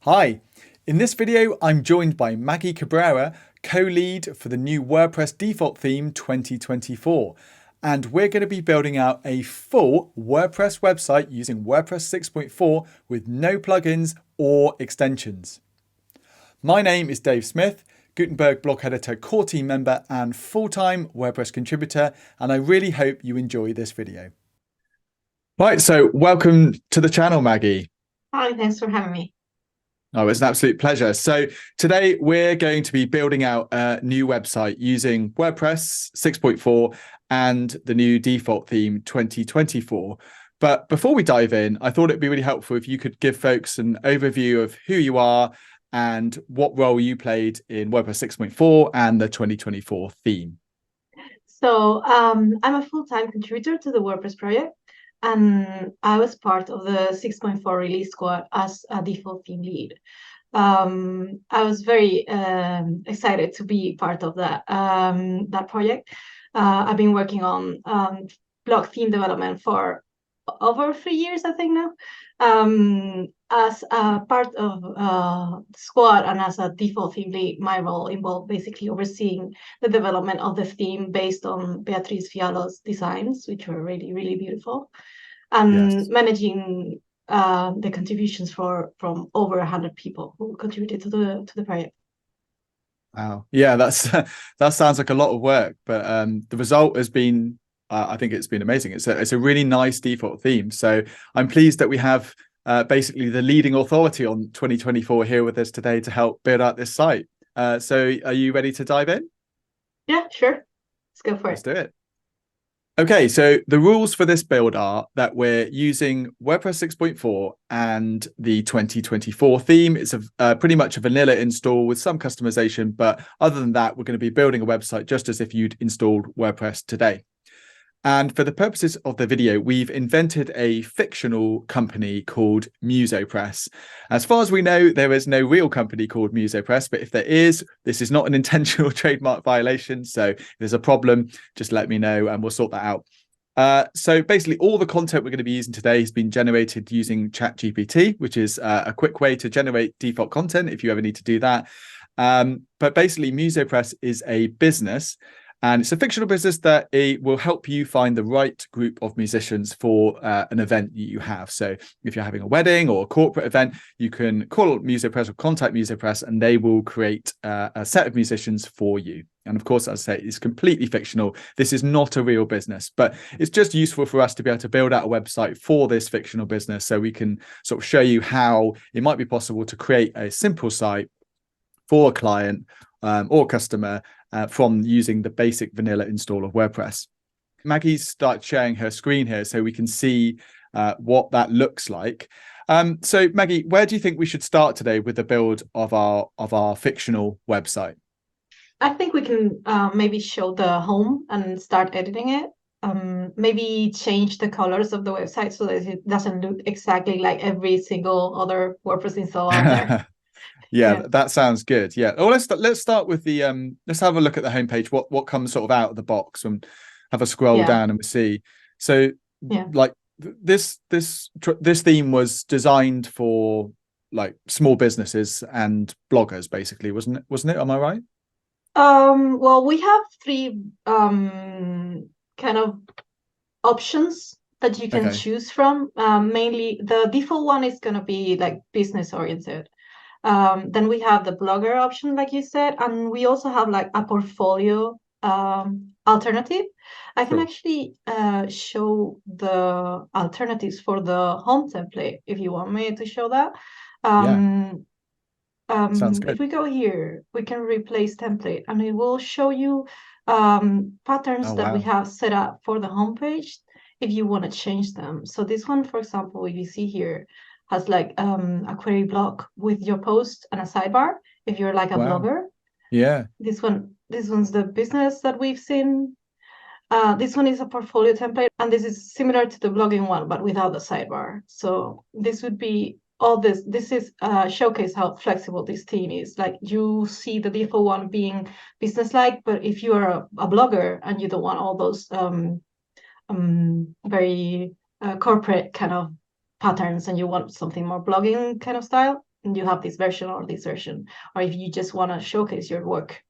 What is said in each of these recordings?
Hi, in this video I'm joined by Maggie Cabrera, co-lead for the new WordPress default theme 2024. And we're going to be building out a full WordPress website using WordPress 6.4 with no plugins or extensions. My name is Dave Smith, Gutenberg blog editor, core team member and full-time WordPress contributor, and I really hope you enjoy this video. Right, so welcome to the channel, Maggie. Hi, thanks for having me. Oh, it's an absolute pleasure. So today we're going to be building out a new website using WordPress 6.4 and the new default theme 2024. But before we dive in, I thought it'd be really helpful if you could give folks an overview of who you are and what role you played in WordPress 6.4 and the 2024 theme. I'm a full-time contributor to the WordPress project, and I was part of the 6.4 release squad as a default theme lead. I was very excited to be part of that project. I've been working on blog theme development for over 3 years, I think now. As a part of the squad and as a default theme lead, my role involved basically overseeing the development of the theme based on Beatriz Fialo's designs, which were really, really beautiful, and Yes. managing the contributions from over 100 people who contributed to the project. Wow. Yeah, that sounds like a lot of work, but the result has been, I think it's been amazing. It's a really nice default theme. So I'm pleased that we have basically the leading authority on 2024 here with us today to help build out this site. So are you ready to dive in? Yeah, sure. Let's go for Let's it. do it. Okay, so the rules for this build are that we're using WordPress 6.4 and the 2024 theme. It's pretty much a vanilla install with some customization, but other than that, we're going to be building a website just as if you'd installed WordPress today. And for the purposes of the video, we've invented a fictional company called MusoPress. As far as we know, there is no real company called MusoPress, but if there is, this is not an intentional trademark violation. So if there's a problem, just let me know and we'll sort that out. So basically all the content we're going to be using today has been generated using ChatGPT, which is a quick way to generate default content if you ever need to do that. But basically MusoPress is a business, and it's a fictional business that it will help you find the right group of musicians for an event you have. So if you're having a wedding or a corporate event, you can call MusoPress or contact MusoPress and they will create a set of musicians for you. And of course, as I say, it's completely fictional. This is not a real business, but it's just useful for us to be able to build out a website for this fictional business so we can sort of show you how it might be possible to create a simple site for a client or customer from using the basic vanilla install of WordPress. Maggie started sharing her screen here so we can see what that looks like. So Maggie, where do you think we should start today with the build of our fictional website? I think we can maybe show the home and start editing it. Maybe change the colors of the website so that it doesn't look exactly like every single other WordPress install out there. Yeah, Yeah. that sounds good. Yeah. Oh, let's start with the let's have a look at the homepage. What comes sort of out of the box and have a scroll Yeah. down and we see. So Yeah. like this theme was designed for like small businesses and bloggers basically, wasn't it? Am I right? Well, we have three kind of options that you can Okay. choose from. Mainly, the default one is going to be like business oriented. Then we have the blogger option, like you said, and we also have like a portfolio alternative. I can Sure. actually show the alternatives for the home template if you want me to show that. Yeah. Um, Sounds if good. we go here, we can replace template and it will show you patterns Oh that we wow. have set up for the homepage if you want to change them. So this one, for example, if you see here, has like a query block with your post and a sidebar if you're like a Wow. blogger. Yeah. This one's the business that we've seen. This one is a portfolio template, and this is similar to the blogging one, but without the sidebar. So this would be all this. This is showcase how flexible this theme is. Like you see the default one being business-like, but if you are a blogger and you don't want all those very corporate kind of patterns and you want something more blogging kind of style, you have this version or this version, or if you just want to showcase your work,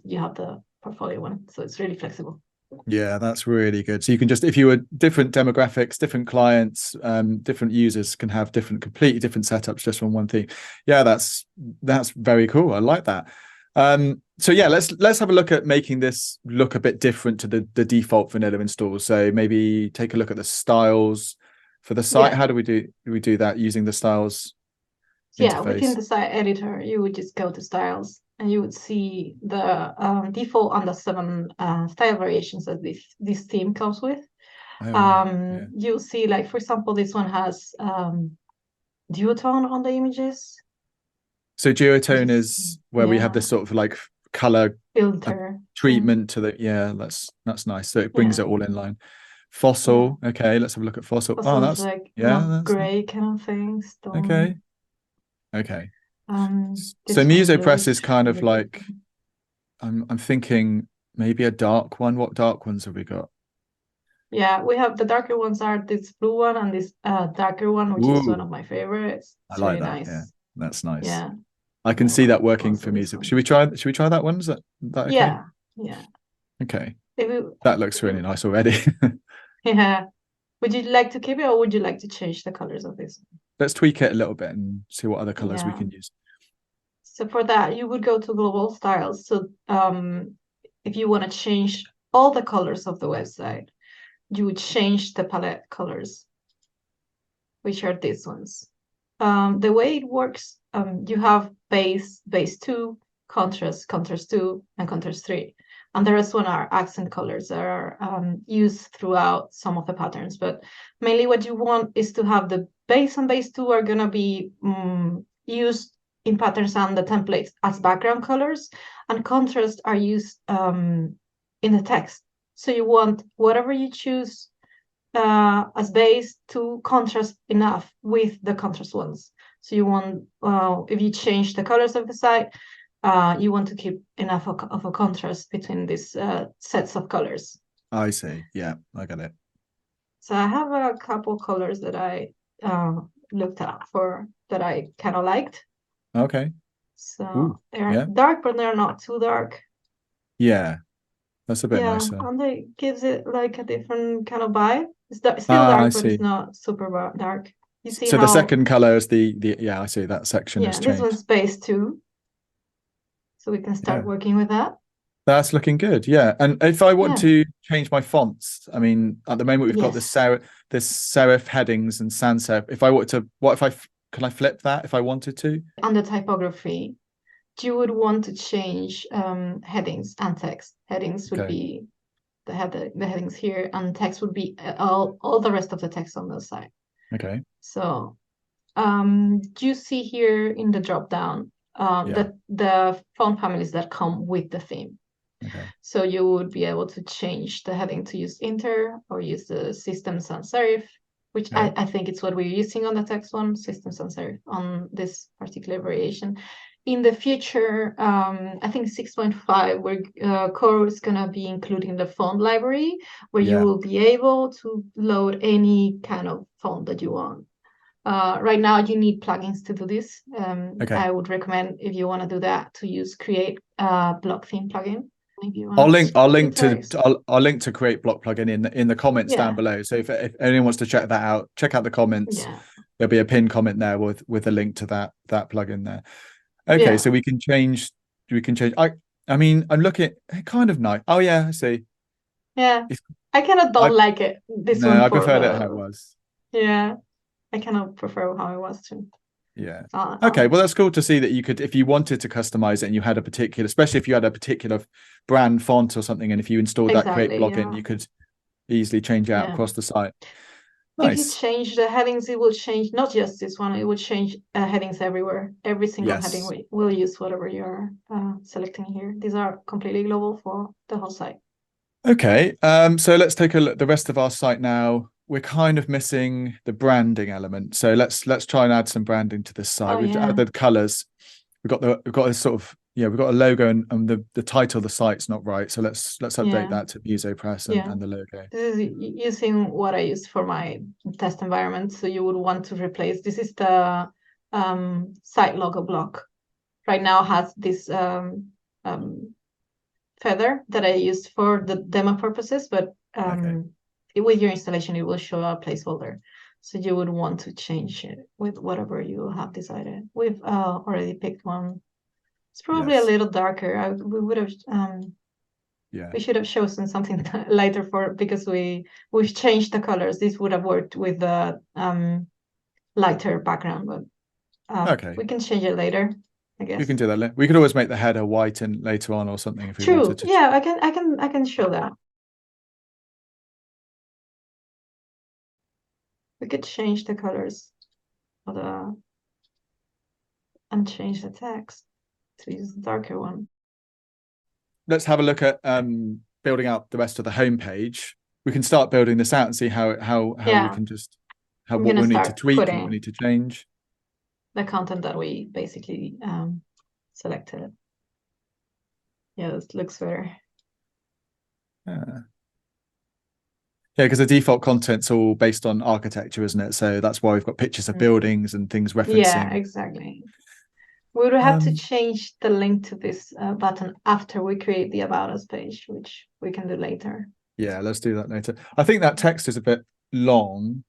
you have the portfolio one. So it's really flexible. Yeah, that's really good. So you can just, if you were different demographics, different clients, different users can have completely different setups just from one thing. Yeah, that's very cool. I like that. So yeah, let's have a look at making this look a bit different to the default vanilla install. So maybe take a look at the styles for the site. How do we do that using the styles interface? Within the site editor, you would just go to styles and you would see the default under 7 style variations that this theme comes with. You'll see, like, for example, this one has duotone on the images. So duotone is where we have this sort of like color filter treatment to the, that's nice. So it brings it all in line. Fossil, okay, let's have a look at fossil. Oh, that's like that's gray kind of thing. Stone. Okay. So MusoPress is kind of like, I'm thinking maybe a dark one. What dark ones have we got? Yeah, we have the darker ones are this blue one and this darker one, which is one of my favorites. It's I like really that. nice. Yeah, that's nice. Yeah, I can see that working for music. Should we try that one? Is that okay? Yeah. Okay. That looks really nice already. Yeah. Would you like to keep it, or would you like to change the colors of this? Let's tweak it a little bit and see what other colors we can use. So for that, you would go to global styles. So if you want to change all the colors of the website, you would change the palette colors, which are these ones. The way it works, you have base 2, contrast 2, and contrast 3. And the rest one are accent colors that are used throughout some of the patterns. But mainly what you want is to have the base and base 2 are going to be used in patterns and the templates as background colors, and contrast are used in the text. So you want whatever you choose as base to contrast enough with the contrast ones. So you want, if you change the colors of the site, you want to keep enough of a contrast between these sets of colors. I see. Yeah, I got it. So I have a couple colors that I looked at for that I kind of liked. Okay. So they're dark, but they're not too dark. Yeah, that's a bit nicer. And it gives it like a different kind of vibe. It's still dark, but it's not super dark. You see so the second color is the I see that section has changed. This one's base 2. So we can start working with that. That's looking good. Yeah. And if I want to change my fonts, I mean, at the moment we've got this serif headings and sans serif. If I want to, can I flip that if I wanted to? Under typography, you would want to change headings and text. Headings would be the headings here, and text would be all the rest of the text on the side. Okay. So you see here in the drop down the font families that come with the theme. Okay. So you would be able to change the heading to use Inter or use the System Sans Serif, which I think it's what we're using on the text one, System Sans Serif, on this particular variation. In the future, I think 6.5, where Core is going to be including the font library, where you will be able to load any kind of font that you want. Right now, you need plugins to do this. I would recommend, if you want to do that, to use Create Block Theme plugin. I'll link to Create Block plugin in the comments down below. So if anyone wants to check that out, check out the comments. There'll be a pinned comment there with a link to that plugin there. Okay, so we can change. I mean, I'm looking at kind of nice. Oh yeah, I see. Yeah, I kind of don't like it. I preferred it how it was. Yeah, I kind of prefer how it was too. Yeah. Okay. Well, that's cool to see that you could, if you wanted to customize it and you had a particular, especially if you had a particular brand font or something, and if you installed that Create plugin, you could easily change it out across the site. Nice. If you change the headings, it will change not just this one, it will change headings everywhere. Every single heading will use whatever you're selecting here. These are completely global for the whole site. Okay. So let's take a look at the rest of our site now. We're kind of missing the branding element. So let's try and add some branding to this site. We've added colors. We've got this sort of, we've got a logo and the title of the site's not right. So let's update that to MusoPress and the logo. This is using what I used for my test environment. So you would want to replace, this is the site logo block. Right now has this feather that I used for the demo purposes, but with your installation, it will show a placeholder. So you would want to change it with whatever you have decided. We've already picked one. It's probably a little darker. We would have we should have chosen something lighter because we've changed the colors. This would have worked with the lighter background, but we can change it later, I guess. We can do that. We could always make the header white and later on or something if we wanted to. Yeah, I can show that. We could change the colors of and change the text to use the darker one. Let's have a look at building out the rest of the homepage. We can start building this out and see how we can just what we need to tweak, what we need to change. The content that we basically selected. Yeah, this looks better. Yeah, because the default content's all based on architecture, isn't it? So that's why we've got pictures of buildings and things referencing. Yeah, exactly. We would have to change the link to this button after we create the About Us page, which we can do later. Yeah, let's do that later. I think that text is a bit long.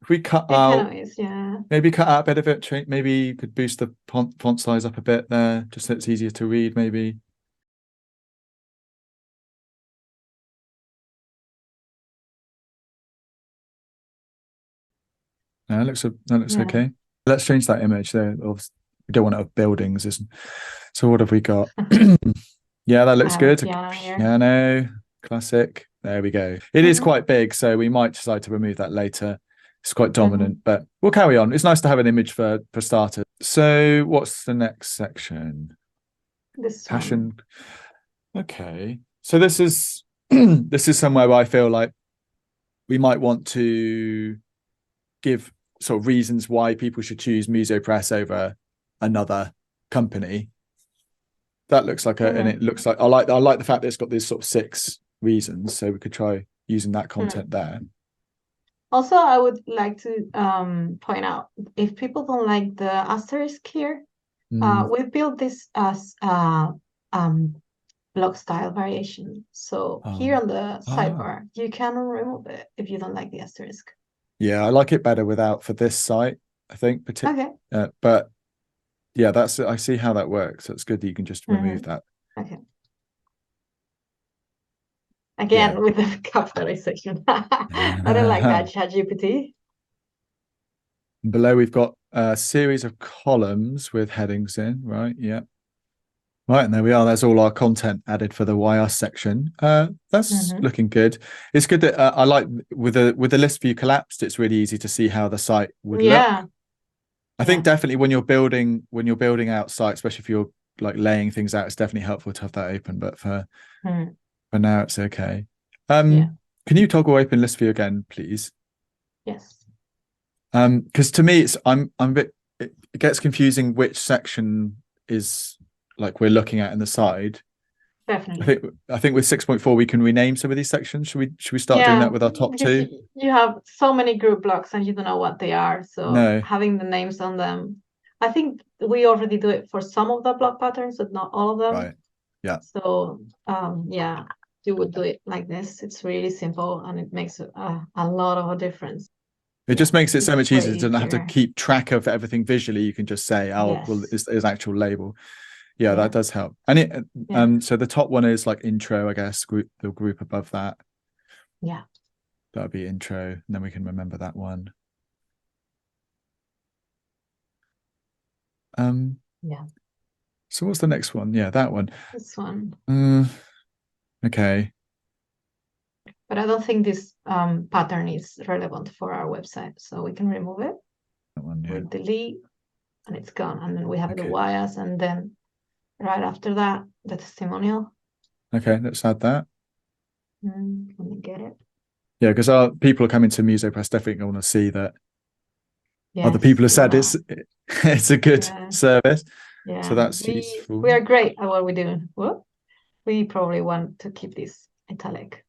If we cut it out, kind of is, yeah. Maybe cut out a bit of it. Maybe you could boost the font size up a bit there, just so it's easier to read, maybe. No, that looks okay. Let's change that image there. We don't want to have buildings, isn't? So what have we got? Yeah, that looks good. Piano, classic. There we go. It is quite big, so we might decide to remove that later. It's quite dominant, but we'll carry on. It's nice to have an image for starters. So what's the next section? This passion. Okay. So this is this is somewhere where I feel like we might want to give sort of reasons why people should choose MusoPress over another company. That looks like and it looks like I like the fact that it's got these sort of 6 reasons, so we could try using that content there. Also, I would like to point out, if people don't like the asterisk here, we built this as block style variation. So here on the sidebar, you can remove it if you don't like the asterisk. Yeah, I like it better without for this site, I think. But yeah, I see how that works. So it's good that you can just remove that. Okay. Again, with the capitalization. I don't like that, ChatGPT. Below, we've got a series of columns with headings in, right? Yeah. Right, and there we are. There's all our content added for the Why Us section. That's looking good. It's good that I like with the list view collapsed. It's really easy to see how the site would look. I think definitely when you're building out sites, especially if you're like laying things out, it's definitely helpful to have that open. But for now, it's okay. Can you toggle open list view again, please? Yes. Because to me, I'm a bit. It gets confusing which section is like we're looking at in the side. Definitely. I think with 6.4 we can rename some of these sections. Should we start doing that with our top 2? You have so many group blocks and you don't know what they are. So having the names on them. I think we already do it for some of the block patterns, but not all of them. Right. Yeah. So yeah, you would do it like this. It's really simple and it makes a lot of a difference. It just makes it so much easier to not have to keep track of everything visually. You can just say, well, is actual label. Yeah, that does help. And so the top one is like intro, I guess, the group above that. Yeah. That'll be intro. And then we can remember that one. Yeah. So what's the next one? Yeah, that one. This one. Okay. But I don't think this pattern is relevant for our website. So we can remove it. That one, we delete and it's gone. And then we have the Why Us, and then right after that, the testimonial. Okay, let's add that. Let me get it. Yeah, because people are coming to MusoPress, definitely going to see that other people have said it's a good service. Yeah. So that's useful. We are great at what we do. Well, we probably want to keep this italic.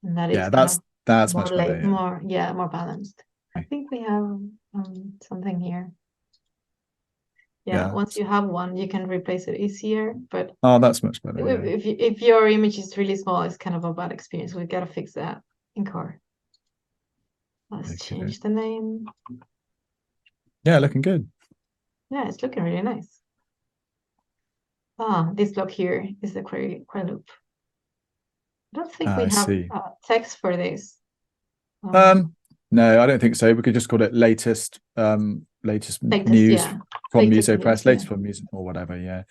and that Yeah, it's kind of that's more much better. Yeah. more balanced. I think we have something here. Yeah, Yeah. once you have one, you can replace it easier. But Oh, that's much better. Yeah. if your image is really small, it's kind of a bad experience. We gotta fix that in core. Let's change the name. Yeah, looking good. Yeah, it's looking really nice. Ah, this block here is the query loop. I don't think we I have see. text for this. No, I don't think so. We could just call it latest Latest, news yeah. from Latest MusoPress, news, latest yeah. from Muso or whatever. Yeah.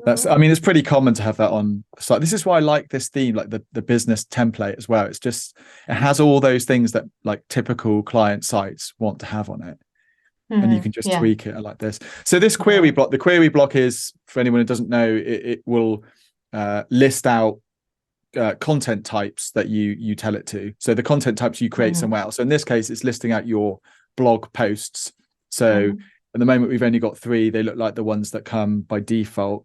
I mean, it's pretty common to have that on site. This is why I like this theme, like the business template as well. It's just, it has all those things that like typical client sites want to have on it. And you can just tweak it like this. So this query block, the query block is, for anyone who doesn't know, it will list out content types that you tell it to. So the content types you create somewhere else. So in this case, it's listing out your blog posts. So at the moment, we've only got 3. They look like the ones that come by default.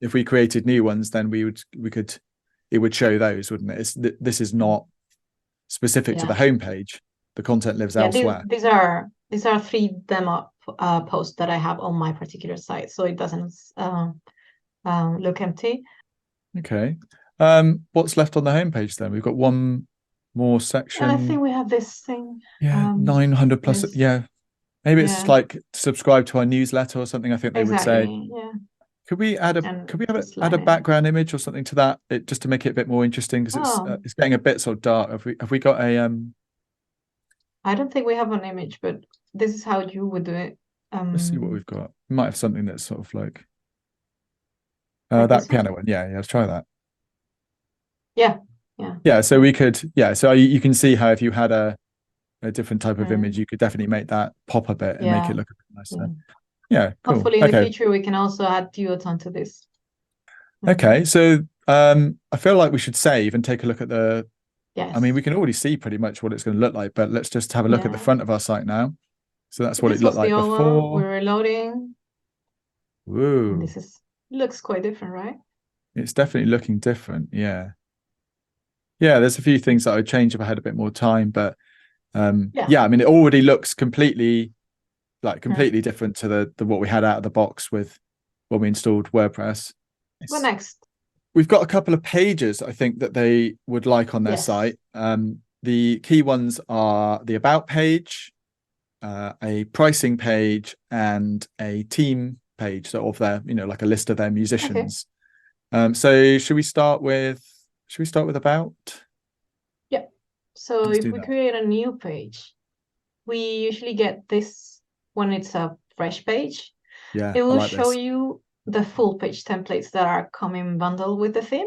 If we created new ones, then it would show those, wouldn't it? This is not specific to the homepage. The content lives elsewhere. These are 3 demo posts that I have on my particular site, so it doesn't look empty. Okay. What's left on the homepage then? We've got one more section. And I think we have this thing. Yeah, 900 plus. Yeah. Maybe it's just like subscribe to our newsletter or something, I think they would say. Yeah. Could we add a background image or something to that, just to make it a bit more interesting, because it's getting a bit sort of dark. Have we got a I don't think we have an image, but this is how you would do it. Let's see what we've got. We might have something that's sort of like that piano one. Yeah, let's try that. Yeah. So we could, so you can see how if you had a different type of image, you could definitely make that pop a bit and make it look a bit nicer. Yeah, cool. Hopefully in the future we can also add duos onto this. Okay, so I feel like we should save and take a look at the. Yes. I mean, we can already see pretty much what it's going to look like, but let's just have a look at the front of our site now. So that's what it looked like before. We're reloading. Woo! And this looks quite different, right? It's definitely looking different. Yeah. Yeah, there's a few things that I would change if I had a bit more time, but I mean, it already looks completely different to the what we had out of the box with when we installed WordPress. What next? We've got a couple of pages, I think, that they would like on their site. The key ones are the about page, a pricing page, and a team page, so of their, like a list of their musicians. Okay. So should we start with about? Yeah. So if we create a new page, we usually get this when it's a fresh page. Yeah. It will show you the full page templates that are coming bundled with the theme.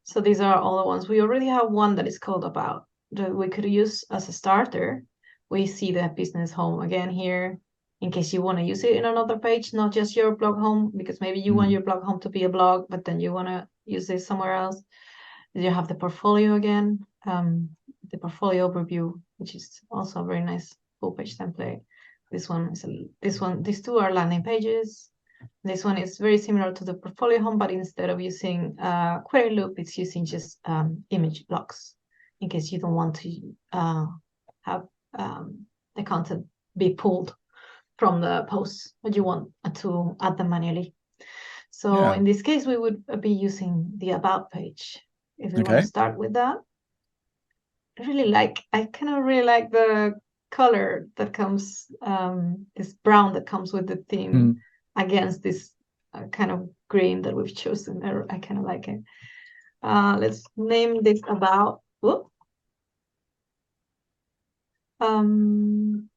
So these are all the ones. We already have one that is called about that we could use as a starter. We see the business home again here in case you want to use it in another page, not just your blog home, because maybe you want your blog home to be a blog, but then you want to use this somewhere else. You have the portfolio again, the portfolio overview, which is also a very nice full page template. These 2 are landing pages. This one is very similar to the portfolio home, but instead of using query loop, it's using just image blocks in case you don't want to have the content be pulled from the posts, but you want to add them manually. So in this case, we would be using the about page. If we want to start with that, I kind of really like the color that comes, this brown that comes with the theme against this kind of green that we've chosen. I kind of like it. Let's name this about. Whoop. And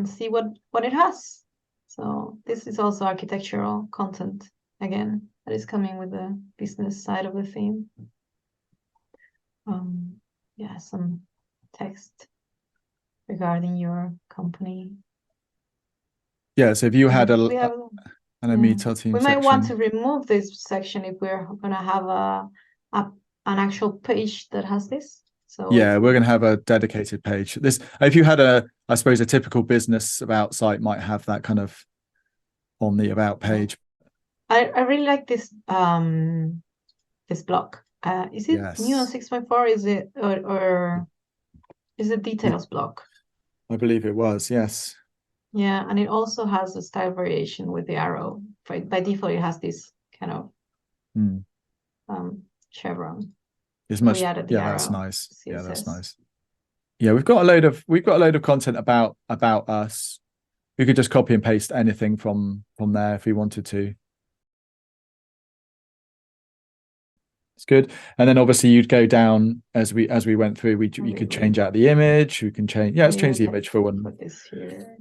see what it has. So this is also architectural content again that is coming with the business side of the theme. Some text regarding your company. Yeah, so if you had an Amitel team, we might want to remove this section if we're going to have an actual page that has this. So we're going to have a dedicated page. This, if you had I suppose a typical business about site might have that kind of on the about page. I really like this this block. Is it new on 6.4? Is it or is it details block? I believe it was, yes. Yeah, and it also has a style variation with the arrow. By default, it has this kind of chevron. It's much, We added the yeah, arrow. that's nice. CSS. Yeah, that's nice. Yeah, we've got a load of content about us. We could just copy and paste anything from there if we wanted to. It's good. And then obviously you'd go down as we went through. You could change out the image. You can change. Yeah, let's change the image for one. Put this here.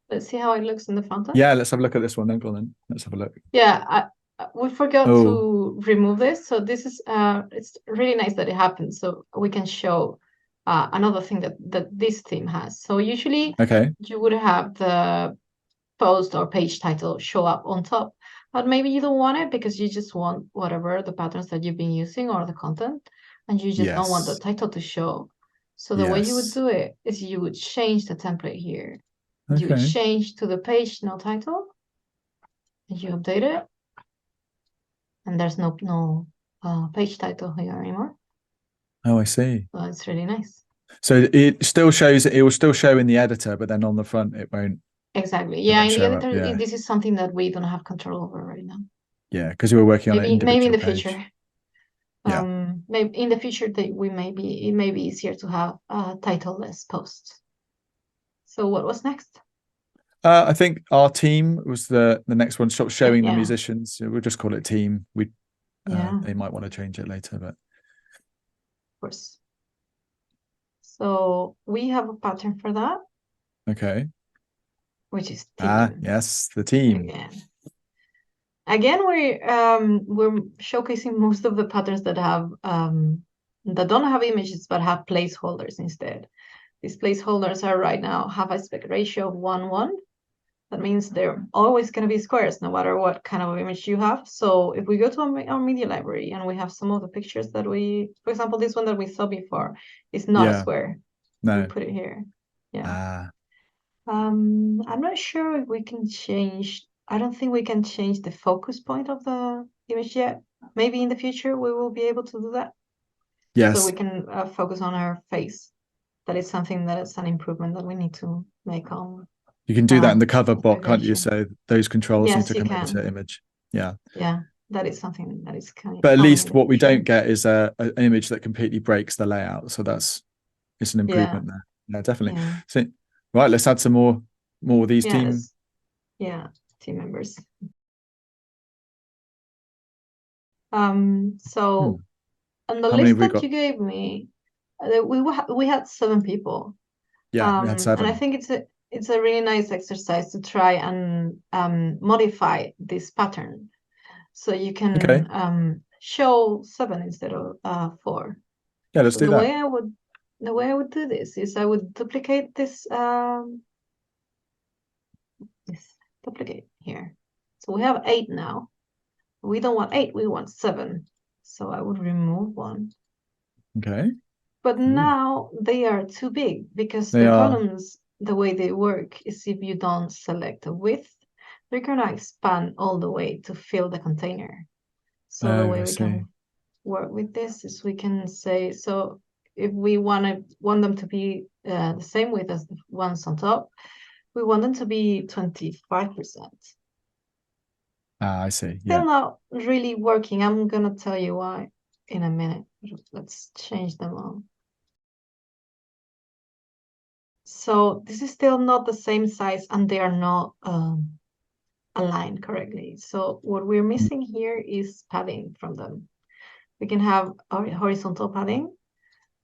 Let's see how it looks in the front end. Yeah, let's have a look at this one then. Go on then. Let's have a look. Yeah, we forgot to remove this. So this is it's really nice that it happened. So we can show another thing that this theme has. So usually you would have the post or page title show up on top, but maybe you don't want it because you just want whatever the patterns that you've been using or the content, and you just don't want the title to show. So the way you would do it is you would change the template here. You would change to the page no title, and you update it, and there's no page title here anymore. Oh, I see. So it's really nice. So it still shows. It will still show in the editor, but then on the front it won't. Exactly. Yeah, in the editor, this is something that we don't have control over right now. Yeah, because you were working on it. Maybe in the future. Maybe in the future it may be easier to have title-less posts. So what was next? I think our team was the next one. Stop showing the musicians. We'll just call it team. They might want to change it later, but of course. So we have a pattern for that. Okay. Which is team. Yes, the team. Again, we're showcasing most of the patterns that have that don't have images but have placeholders instead. These placeholders are right now have aspect ratio of 1:1. That means they're always going to be squares no matter what kind of image you have. So if we go to our media library and we have some of the pictures that for example, this one that we saw before is not a square. No. We put it here. Yeah. I'm not sure if we can change. I don't think we can change the focus point of the image yet. Maybe in the future we will be able to do that. Yes. So we can focus on our face. That is something that is an improvement that we need to make on. You can do that in the cover bot, can't you? So those controls need to come into image. Yeah. Yeah, that is something that is kind of. But at least what we don't get is an image that completely breaks the layout. So it's an improvement there. Yeah, definitely. Yeah. So right, let's add some more of these teams. Yeah, team members. So on the list that you gave me, we had 7 people. Yeah, we had 7. And I think it's a really nice exercise to try and modify this pattern, so you can show 7 instead of 4. Yeah, let's do that. The way I would do this is I would duplicate this. Duplicate here. So we have 8 now. We don't want 8, we want 7. So I would remove 1. Okay. But now they are too big because the columns, the way they work is if you don't select a width, they're going to expand all the way to fill the container. So the way we can work with this is we can say, so if we want them to be the same width as the ones on top, we want them to be 25%. I see. Still not really working. I'm going to tell you why in a minute. Let's change them all. So this is still not the same size and they are not aligned correctly. So what we're missing here is padding from them. We can have horizontal padding.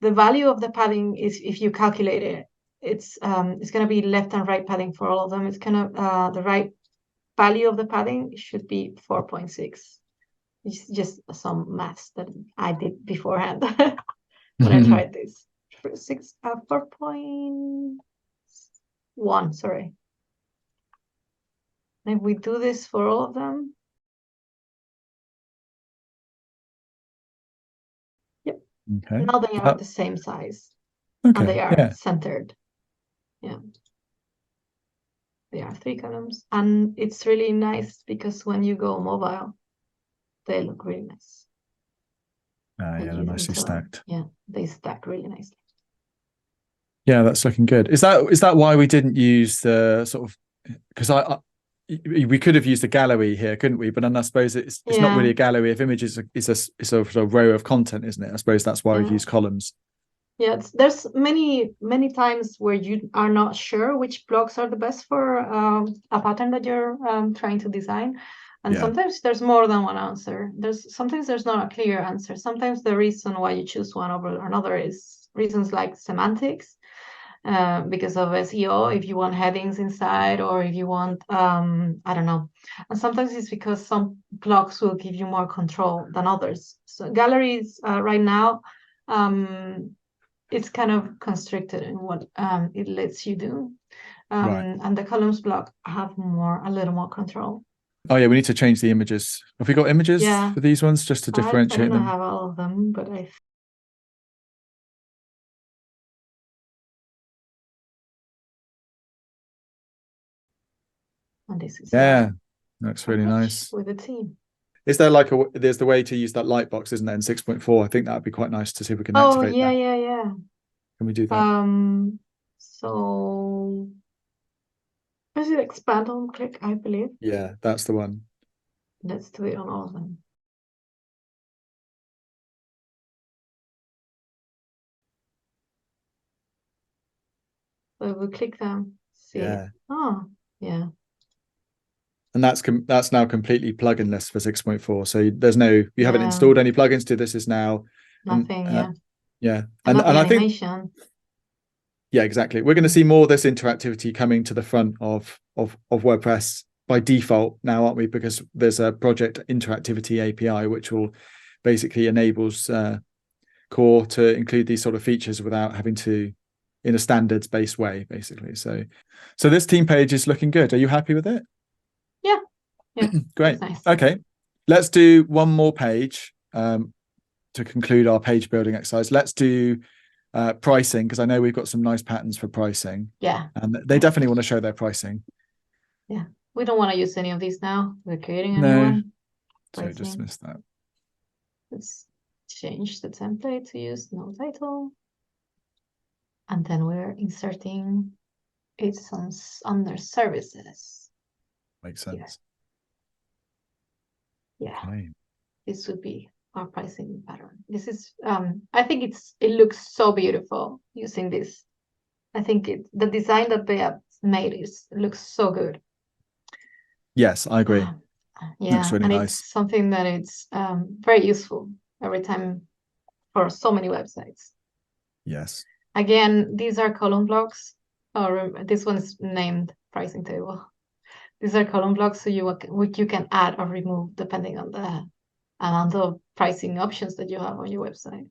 The value of the padding is, if you calculate it, it's going to be left and right padding for all of them. It's kind of the right value of the padding should be 4.6. It's just some maths that I did beforehand when I tried this. 4.1, sorry. And if we do this for all of them, yep. Okay. Now they are the same size. Okay. And they are centered. Yeah. They are 3 columns, and it's really nice because when you go mobile, they look really nice. Yeah, they're nicely stacked. Yeah, they stack really nicely. Yeah, that's looking good. Is that why we didn't use the sort of, because we could have used a gallery here, couldn't we? But then I suppose it's not really a gallery of images. It's a row of content, isn't it? I suppose that's why we've used columns. Yeah, there's many times where you are not sure which blocks are the best for a pattern that you're trying to design. And sometimes there's more than one answer. Sometimes there's not a clear answer. Sometimes the reason why you choose one over another is reasons like semantics, because of SEO, if you want headings inside, or if you want, I don't know. And sometimes it's because some blocks will give you more control than others. So galleries right now, it's kind of constricted in what it lets you do. And the columns block have a little more control. Oh yeah, we need to change the images. Have we got images for these ones just to differentiate them? I don't have all of them, but and this is that's really nice with the team. Is there like there's the way to use that lightbox, isn't there, in 6.4? I think that would be quite nice to see if we can activate that. Yeah. Can we do that? So does it expand on click, I believe? Yeah, that's the one. Let's do it on all of them. So we click them, see it. Oh, yeah. And that's now completely pluginless for 6.4. So there's no, you haven't installed any plugins to this. Is now nothing. And I think exactly. We're going to see more of this interactivity coming to the front of WordPress by default now, aren't we? Because there's a project interactivity API which will basically enables core to include these sort of features without having to, in a standards based way, basically. So this team page is looking good. Are you happy with it? Yeah. Great. Nice. Okay, let's do one more page to conclude our page building exercise. Let's do pricing, because I know we've got some nice patterns for pricing. Yeah. And they definitely want to show their pricing. Yeah. We don't want to use any of these now. We're creating a new one. So dismiss that. Let's change the template to use no title. And then we're inserting it under services. Makes sense. Yeah. Okay. This would be our pricing pattern. This is I think it looks so beautiful using this. I think the design that they have made looks so good. Yes, I agree. Looks really nice. It's something that it's very useful every time for so many websites. Yes. Again, these are column blocks. This one is named pricing table. These are column blocks, so you can add or remove depending on the amount of pricing options that you have on your website.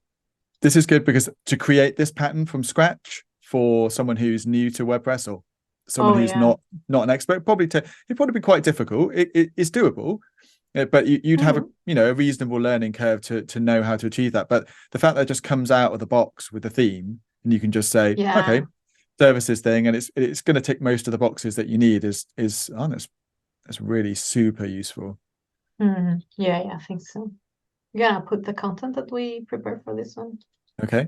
This is good because to create this pattern from scratch for someone who's new to WordPress or someone who's not an expert, it'd probably be quite difficult. It's doable, but you'd have a reasonable learning curve to know how to achieve that. But the fact that it just comes out of the box with a theme and you can just say, okay, services thing, and it's going to tick most of the boxes that you need is honest. That's really super useful. Yeah, I think so. We're gonna put the content that we prepared for this one. Okay.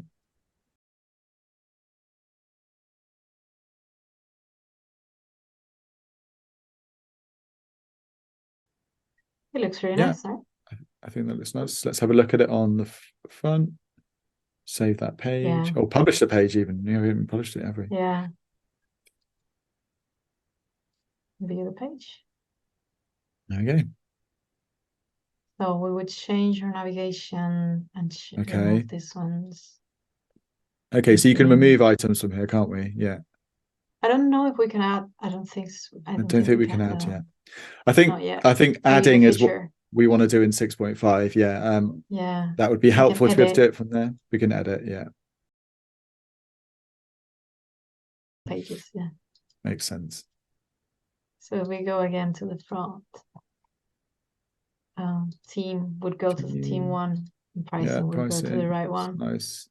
It looks really nice, right? I think that looks nice. Let's have a look at it on the front. Save that page. Or publish the page even. We haven't published it, have we? Yeah. View the page. Okay. So we would change our navigation and remove these ones. Okay, so you can remove items from here, can't we? Yeah. I don't know if we can add. I don't think so. I don't think we can add yet. I think adding is what we want to do in 6.5. Yeah. That would be helpful to be able to do it from there. We can edit, pages, Makes sense. So we go again to the front. Team would go to the team one, and pricing would go to the right one. Nice.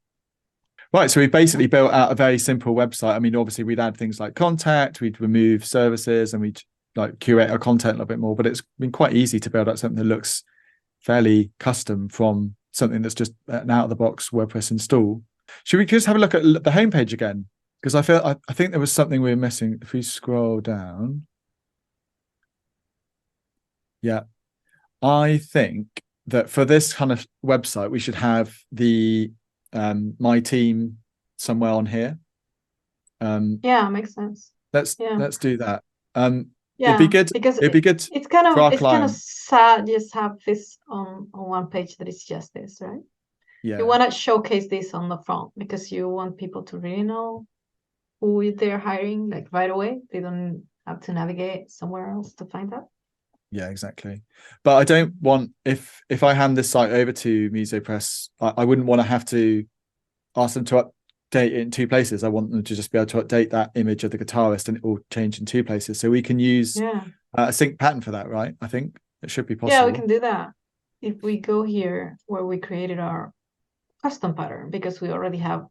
Right, so we basically built out a very simple website. I mean, obviously we'd add things like contact, we'd remove services, and we'd like curate our content a little bit more, but it's been quite easy to build out something that looks fairly custom from something that's just an out of the box WordPress install. Should we just have a look at the homepage again? Because I think there was something we were missing. If we scroll down. Yeah. I think that for this kind of website, we should have the my team somewhere on here. Yeah, makes sense. Let's do that. Yeah, it'd be good. because It'd be good it's kind for of our client. sad just have this on one page that is just this, right? Yeah. You want to showcase this on the front because you want people to really know who they're hiring like right away. They don't have to navigate somewhere else to find that. Yeah, exactly. But I don't want, if I hand this site over to MusoPress, I wouldn't want to have to ask them to update it in two places. I want them to just be able to update that image of the guitarist and it will change in two places. So we can use a sync pattern for that, right? I think it should be possible. Yeah, we can do that. If we go here where we created our custom pattern, because we already have,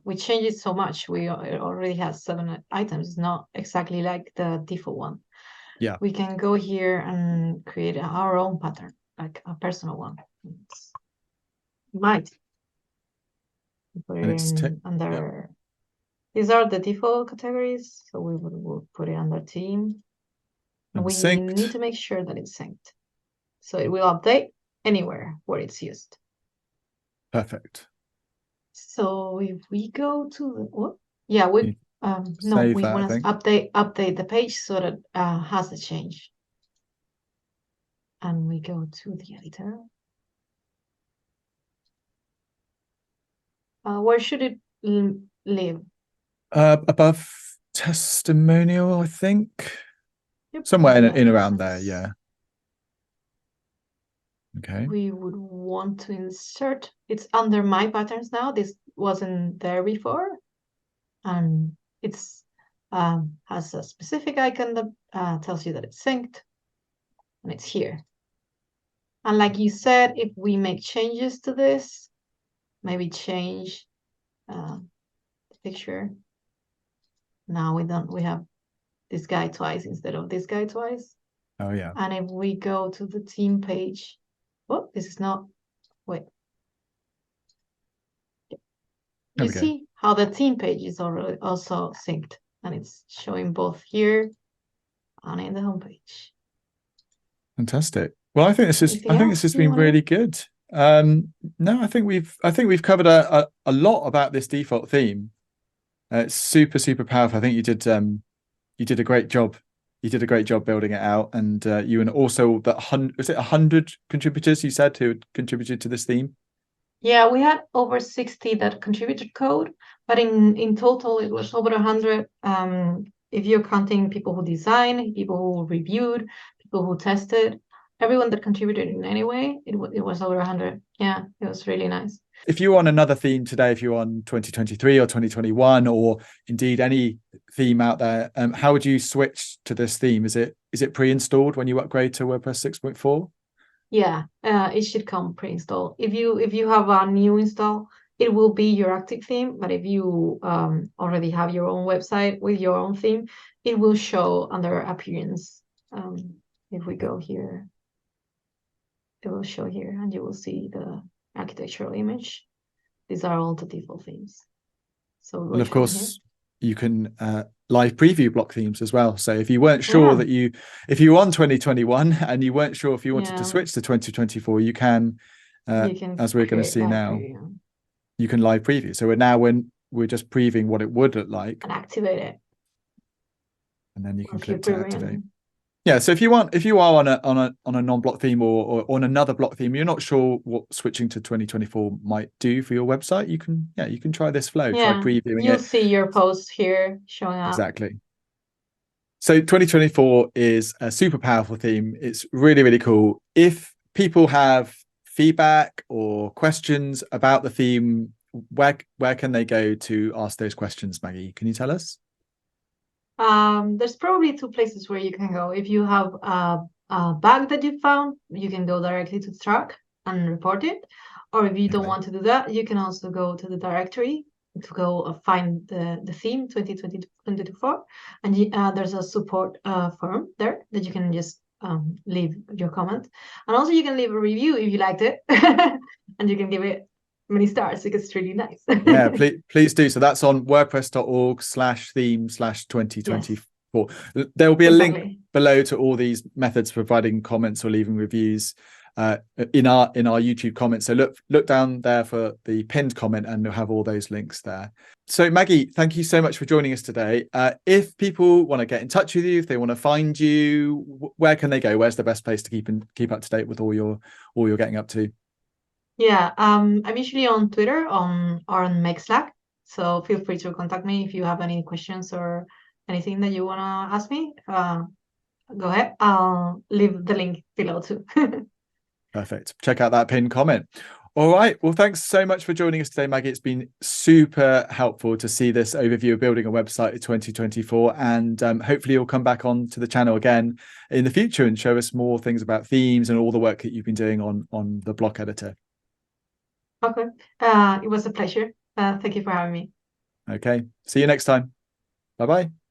we changed it so much. We already have 7 items. It's not exactly like the default one. Yeah. We can go here and create our own pattern, like a personal one. Might put it in under. These are the default categories, so we'll put it under team. And we need to make sure that it's synced, so it will update anywhere where it's used. Perfect. So if we go to the what? Yeah, we no, we want to update the page so that has the change. And we go to the editor. Where should it live? Above testimonial, I think. Yep. Somewhere in around there, yeah. Okay. We would want to insert, it's under my patterns now. This wasn't there before. And it's has a specific icon that tells you that it's synced. And it's here. And like you said, if we make changes to this, maybe change the picture. Now we have this guy twice instead of this guy twice. Oh yeah. And if we go to the team page, oh, this is not, wait. You see how the team page is already also synced, and it's showing both here and in the homepage. Fantastic. Well, I think this has been really good. No, I think we've covered a lot about this default theme. It's super powerful. I think you did a great job. You did a great job building it out, and you and also that 100 contributors you said who contributed to this theme. Yeah, we had over 60 that contributed code, but in total it was over 100. If you're counting people who designed, people who reviewed, people who tested, everyone that contributed in any way, it was over 100. Yeah, it was really nice. If you're on another theme today, if you're on 2023 or 2021, or indeed any theme out there, how would you switch to this theme? Is it pre-installed when you upgrade to WordPress 6.4? Yeah, it should come pre-installed. If you have a new install, it will be your active theme. But if you already have your own website with your own theme, it will show under appearance. If we go here, it will show here, and you will see the architectural image. These are all the default themes. So and of course, you can live preview block themes as well. So if you weren't sure that if you were on 2021 and you weren't sure if you wanted to switch to 2024, you can as we're going to see now, you can live preview. So we're just previewing what it would look like and activate it, and then you can click to activate. Yeah, so if you are on a non-block theme or on another block theme, you're not sure what switching to 2024 might do for your website, you can try this flow, try previewing it. You'll see your post here showing up. Exactly. So 2024 is a super powerful theme. It's really, really cool. If people have feedback or questions about the theme, where can they go to ask those questions, Maggie? Can you tell us? There's probably 2 places where you can go. If you have a bug that you found, you can go directly to track and report it. Or if you don't want to do that, you can also go to the directory to go find the theme 2024, and there's a support form there that you can just leave your comment, and also you can leave a review if you liked it, and you can give it many stars because it's really nice. Yeah, please do. So that's on wordpress.org/theme/2024. Yes. There will be a link below to all these methods, providing comments or leaving reviews in our YouTube comments. So look down there for the pinned comment, and we'll have all those links there. So Maggie, thank you so much for joining us today. If people want to get in touch with you, if they want to find you, where can they go? Where's the best place to keep up to date with all you're getting up to? Yeah, I'm usually on Twitter or on Slack, so feel free to contact me if you have any questions or anything that you want to ask me. Go ahead. I'll leave the link below too. Perfect. Check out that pinned comment. All right. Well, thanks so much for joining us today, Maggie. It's been super helpful to see this overview of building a website in 2024. And hopefully you'll come back on to the channel again in the future and show us more things about themes and all the work that you've been doing on the block editor. Okay. It was a pleasure. Thank you for having me. Okay. See you next time. Bye-bye.